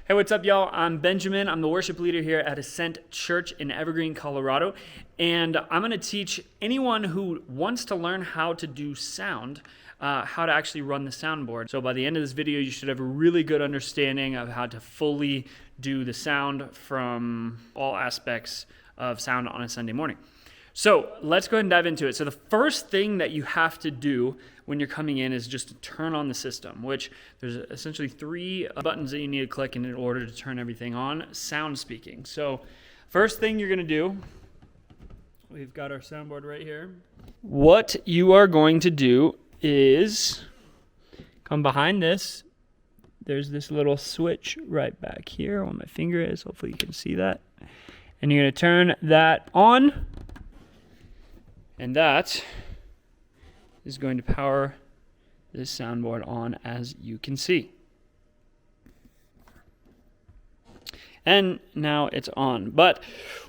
Hey, what's up, y'all? I'm Benjamin. I'm the worship leader here at Ascent Church in Evergreen, Colorado. And I'm going to teach anyone who wants to learn how to do sound, how to actually run the soundboard. So by the end of this video, you should have a really good understanding of how to fully do the sound from all aspects of sound on a Sunday morning. So let's go ahead and dive into it. So the first thing that you have to do when you're coming in is just to turn on the system, which there's essentially 3 buttons that you need to click in order to turn everything on. Sound speaking. So first thing you're going to do, we've got our soundboard right here. What you are going to do is come behind this. There's this little switch right back here where my finger is. Hopefully you can see that. And you're going to turn that on. And that is going to power this soundboard on, as you can see. And now it's on. But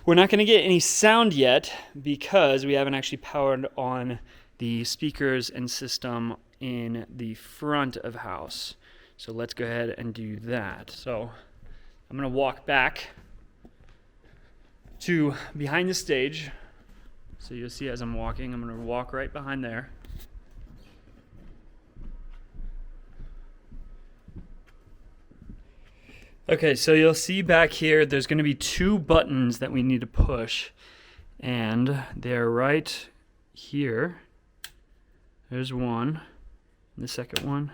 we're not going to get any sound yet because we haven't actually powered on the speakers and system in the front of house. So let's go ahead and do that. So I'm going to walk back to behind the stage. So you'll see as I'm walking, I'm going to walk right behind there. Okay, so you'll see back here, there's going to be 2 buttons that we need to push. And they're right here. There's one. And the second one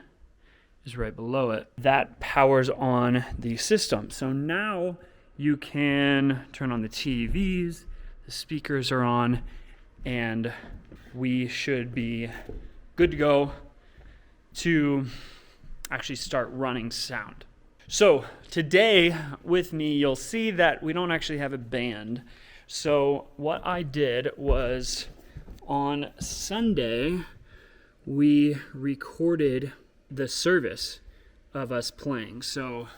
is right below it. That powers on the system. So now you can turn on the TVs. The speakers are on, and we should be good to go to actually start running sound. So today with me, you'll see that we don't actually have a band. So what I did was on Sunday, we recorded the service of us playing. So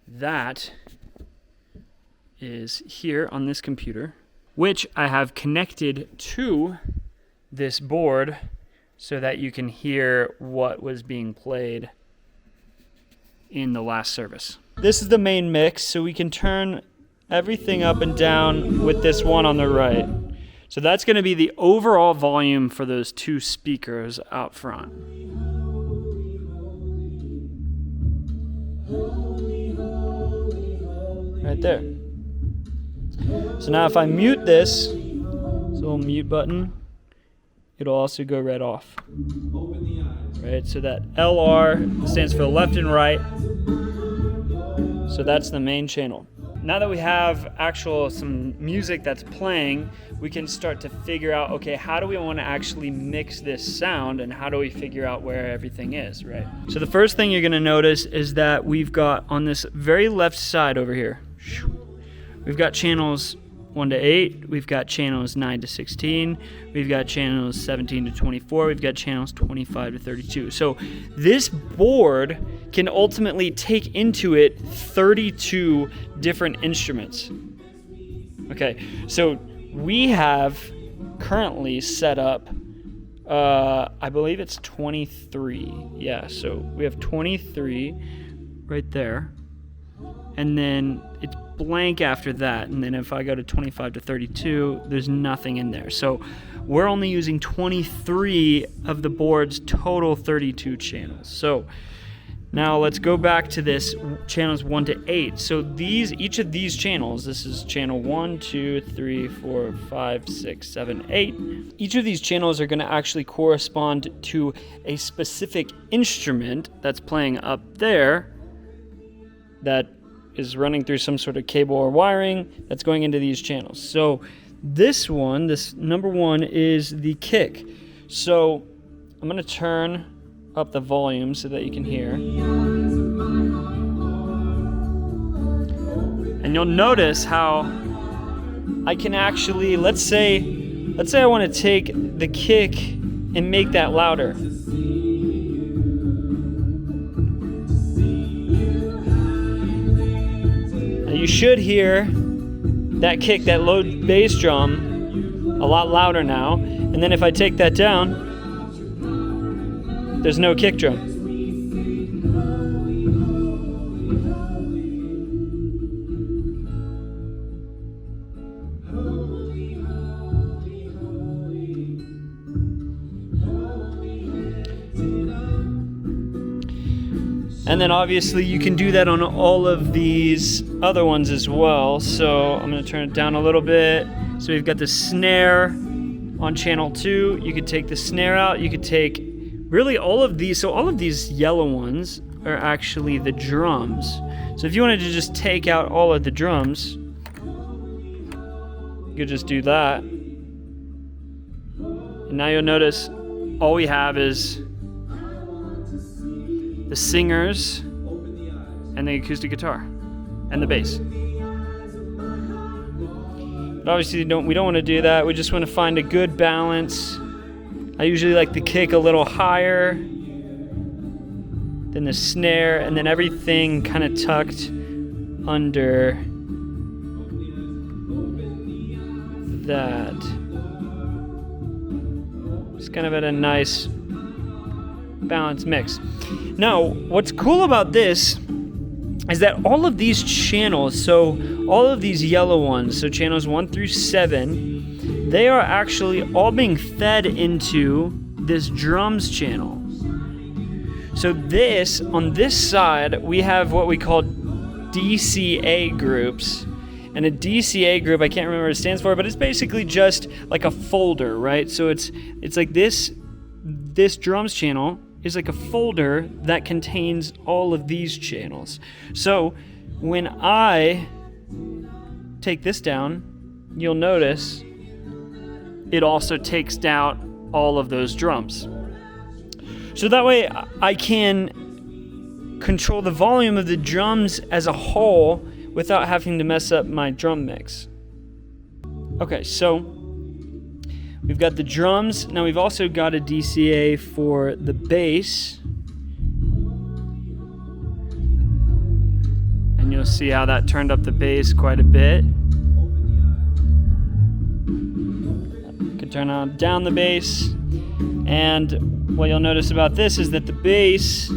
that is here on this computer, which I have connected to this board so that you can hear what was being played in the last service. This is the main mix, so we can turn everything up and down with this one on the right. So that's going to be the overall volume for those 2 speakers out front. Right there. So now if I mute this little mute button, it'll also go right off. Right, so that LR stands for left and right. So that's the main channel. Now that we have some music that's playing, we can start to figure out, okay, how do we want to actually mix this sound and how do we figure out where everything is, right? So the first thing you're going to notice is that we've got on this very left side over here, we've got channels 1 to 8, we've got channels 9 to 16, we've got channels 17 to 24, we've got channels 25 to 32. So this board can ultimately take into it 32 different instruments. Okay, so we have currently set up, I believe it's 23. Yeah, so we have 23 right there. And then it's blank after that. And then if I go to 25 to 32, there's nothing in there. So we're only using 23 of the board's total 32 channels. So now let's go back to this channels 1 to 8. So each of these channels, this is channel 1, 2, 3, 4, 5, 6, 7, 8. Each of these channels are going to actually correspond to a specific instrument that's playing up there that is running through some sort of cable or wiring that's going into these channels. So this number 1 is the kick. So I'm going to turn up the volume so that you can hear. And you'll notice how I can actually, let's say I want to take the kick and make that louder. You should hear that kick, that low bass drum, a lot louder now. And then if I take that down, there's no kick drum. And then obviously you can do that on all of these other ones as well. So I'm going to turn it down a little bit. So we've got the snare on channel 2. You could take the snare out. You could take really all of these. So all of these yellow ones are actually the drums. So if you wanted to just take out all of the drums, you could just do that. And now you'll notice all we have is the singers and the acoustic guitar and the bass. But obviously we don't want to do that. We just want to find a good balance. I usually like the kick a little higher than the snare, and then everything kind of tucked under that. Just kind of at a nice balanced mix. Now, what's cool about this is that all of these channels, so all of these yellow ones, so channels 1 through 7, they are actually all being fed into this drums channel. So this, on this side, we have what we call DCA groups. And a DCA group, I can't remember what it stands for, but it's basically just like a folder, right? So it's like this drums channel is like a folder that contains all of these channels. So when I take this down, you'll notice it also takes down all of those drums. So that way I can control the volume of the drums as a whole without having to mess up my drum mix. Okay, so we've got the drums. Now we've also got a DCA for the bass. And you'll see how that turned up the bass quite a bit. Could turn down the bass. And what you'll notice about this is that the bass,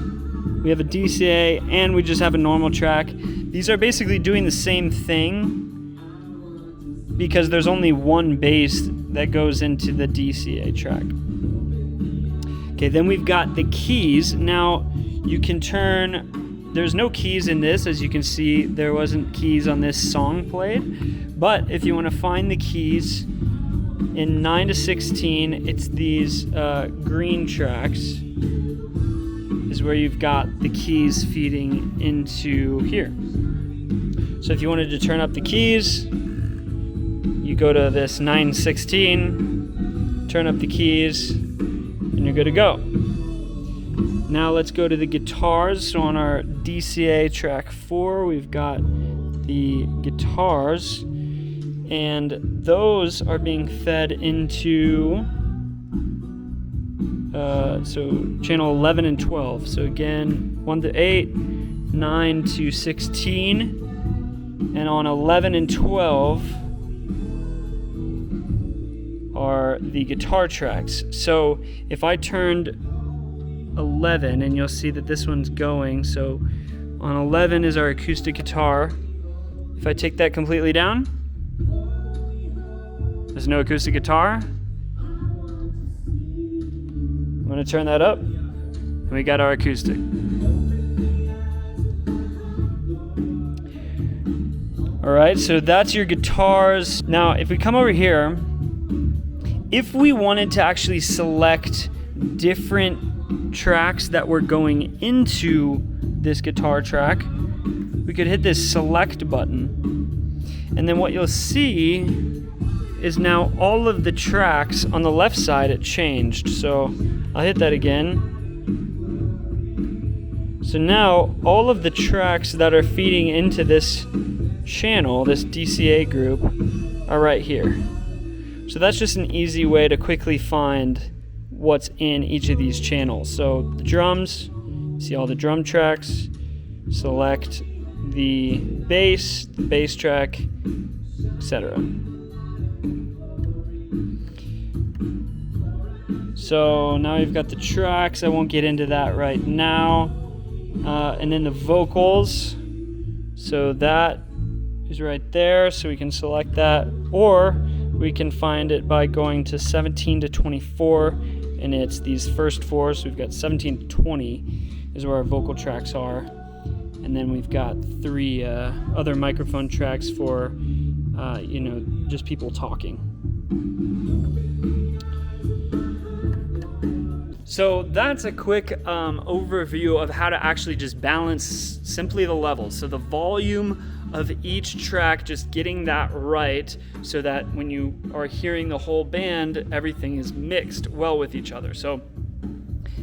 we have a DCA and we just have a normal track. These are basically doing the same thing because there's only one bass that goes into the DCA track. Okay, then we've got the keys. Now you can turn, there's no keys in this, as you can see there wasn't keys on this song played, but if you want to find the keys in 9 to 16, it's these green tracks is where you've got the keys feeding into here. So if you wanted to turn up the keys, you go to this 9/16, turn up the keys, and you're good to go. Now let's go to the guitars. So on our DCA track 4, we've got the guitars, and those are being fed into so channel 11 and 12. So again, 1 to 8, 9 to 16, and on 11 and 12 are the guitar tracks. So if I turned 11, and you'll see that this one's going, so on 11 is our acoustic guitar. If I take that completely down, there's no acoustic guitar. I'm going to turn that up, and we got our acoustic. All right, so that's your guitars. Now, if we come over here, if we wanted to actually select different tracks that were going into this guitar track, we could hit this select button. And then what you'll see is now all of the tracks on the left side, it changed. So I'll hit that again. So now all of the tracks that are feeding into this channel, this DCA group, are right here. So that's just an easy way to quickly find what's in each of these channels. So the drums, see all the drum tracks, select the bass track, etc. So now you've got the tracks. I won't get into that right now. And then the vocals. So that is right there. So we can select that, or we can find it by going to 17 to 24, and it's these first four. So we've got 17 to 20. is where our vocal tracks are. And then we've got 3 other microphone tracks for, just people talking. So that's a quick overview of how to actually just balance simply the levels. So the volume of each track, just getting that right so that when you are hearing the whole band, everything is mixed well with each other. So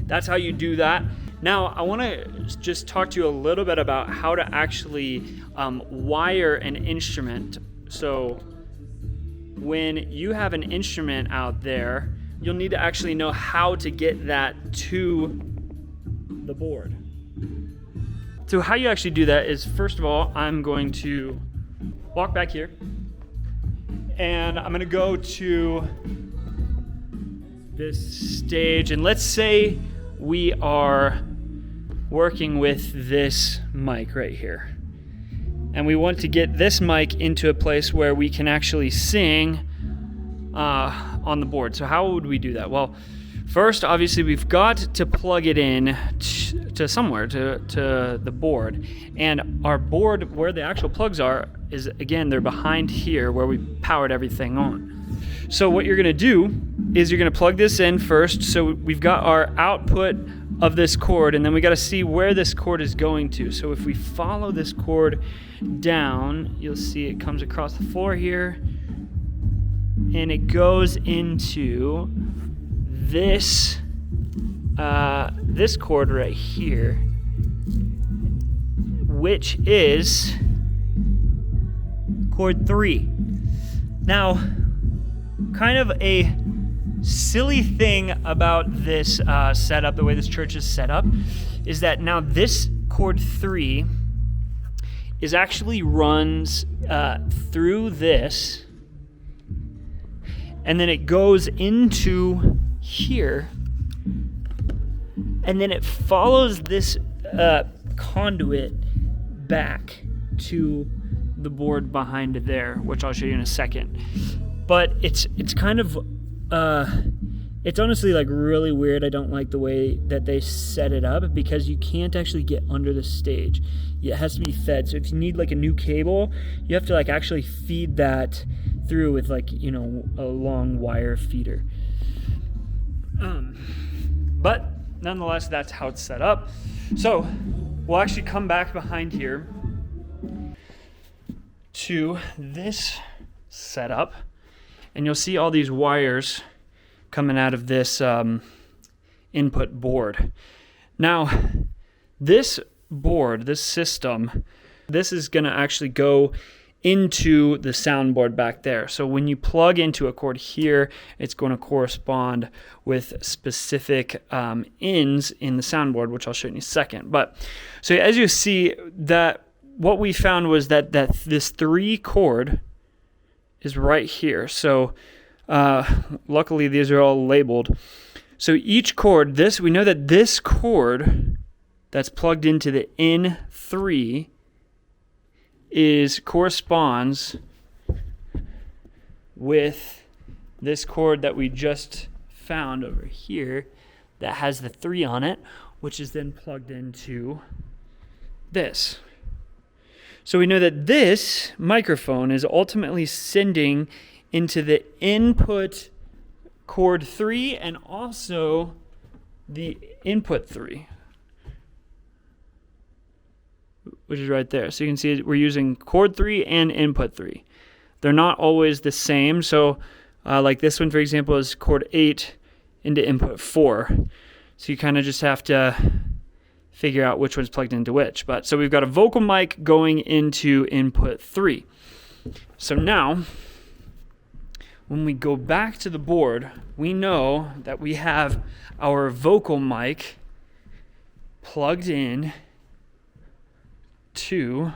that's how you do that. Now, I want to just talk to you a little bit about how to actually wire an instrument. So when you have an instrument out there, you'll need to actually know how to get that to the board. So how you actually do that is, first of all, I'm going to walk back here and I'm going to go to this stage, and let's say we are working with this mic right here. And we want to get this mic into a place where we can actually sing on the board. So how would we do that? Well, first, obviously, we've got to plug it in to somewhere, to the board. And our board, where the actual plugs are, is, again, they're behind here where we powered everything on. So what you're gonna do is you're gonna plug this in first. So we've got our output of this cord, and then we gotta see where this cord is going to. So if we follow this cord down, you'll see it comes across the floor here, and it goes into this cord right here, which is chord 3. Now, kind of a silly thing about this setup, the way this church is set up, is that now this chord 3 is actually runs through this, and then it goes into here, and then it follows this conduit back to the board behind there, which I'll show you in a second. But it's kind of it's honestly like really weird. I don't like the way that they set it up, because you can't actually get under the stage. It has to be fed. So if you need like a new cable, you have to like actually feed that through with like, a long wire feeder. But nonetheless, that's how it's set up. So we'll actually come back behind here to this setup, and you'll see all these wires coming out of this input board. Now, this board, this system, this is going to actually go into the soundboard back there. So when you plug into a cord here, it's going to correspond with specific ins in the soundboard, which I'll show you in a second. But so as you see, that what we found was that this 3 chord is right here. So luckily these are all labeled. So each chord, we know that this chord that's plugged into the N3 corresponds with this chord that we just found over here that has the 3 on it, which is then plugged into this. So we know that this microphone is ultimately sending into the input chord 3 and also the input 3, which is right there. So you can see we're using chord 3 and input 3. They're not always the same. So like this one, for example, is chord 8 into input 4. So you kind of just have to figure out which one's plugged into which. But so we've got a vocal mic going into input 3. So now, when we go back to the board, we know that we have our vocal mic plugged in to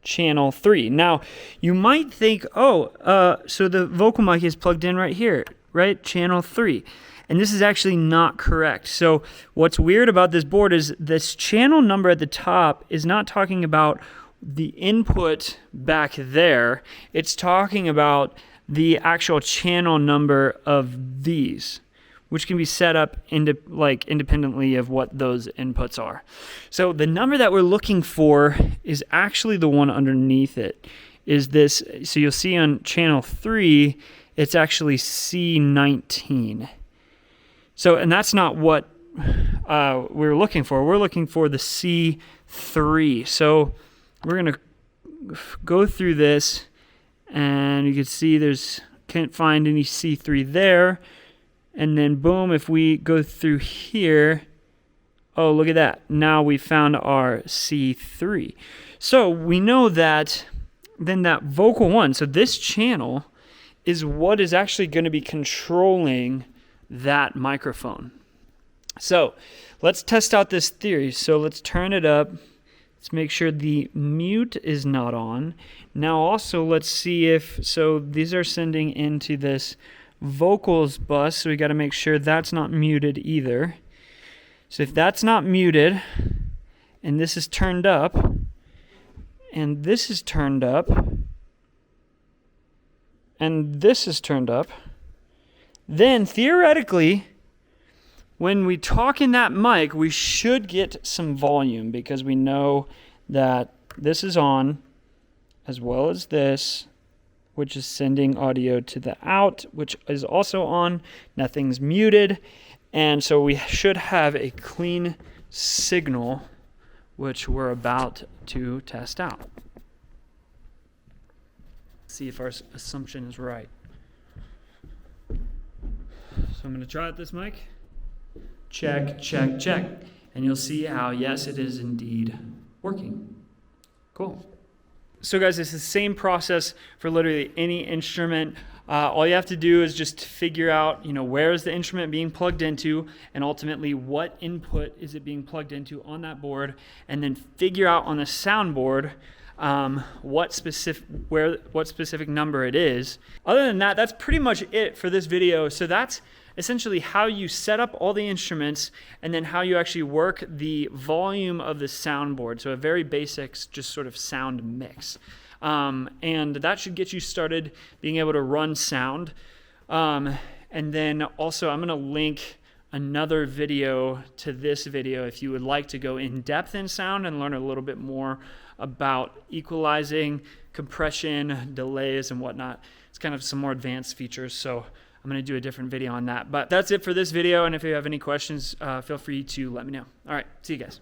channel 3. Now, you might think, so the vocal mic is plugged in right here, right? Channel 3. And this is actually not correct. So what's weird about this board is this channel number at the top is not talking about the input back there. It's talking about the actual channel number of these, which can be set up independently of what those inputs are. So the number that we're looking for is actually the one underneath it. Is this, so you'll see on channel 3, it's actually C19. So, and that's not what we're looking for. We're looking for the C3. So we're going to go through this, and you can see can't find any C3 there. And then boom, if we go through here, oh, look at that. Now we found our C3. So we know that then that vocal 1, so this channel is what is actually going to be controlling that microphone. So let's test out this theory. So let's turn it up. Let's make sure the mute is not on. Now also let's see if, so these are sending into this vocals bus, so we got to make sure that's not muted either. So if that's not muted, and this is turned up, and this is turned up, and this is turned up, then theoretically, when we talk in that mic, we should get some volume, because we know that this is on, as well as this, which is sending audio to the out, which is also on. Nothing's muted. And so we should have a clean signal, which we're about to test out. See if our assumption is right. So I'm going to try out this mic. Check, check, check. And you'll see how, yes, it is indeed working. Cool. So guys, it's the same process for literally any instrument. All you have to do is just figure out, where is the instrument being plugged into, and ultimately what input is it being plugged into on that board, and then figure out on the soundboard what specific number it is. Other than that, that's pretty much it for this video. So that's essentially how you set up all the instruments, and then how you actually work the volume of the soundboard. So a very basic, just sort of sound mix. And that should get you started being able to run sound. And then also I'm going to link another video to this video if you would like to go in depth in sound and learn a little bit more about equalizing, compression, delays, and whatnot. It's kind of some more advanced features. So I'm going to do a different video on that. But that's it for this video. And if you have any questions, feel free to let me know. All right. See you guys.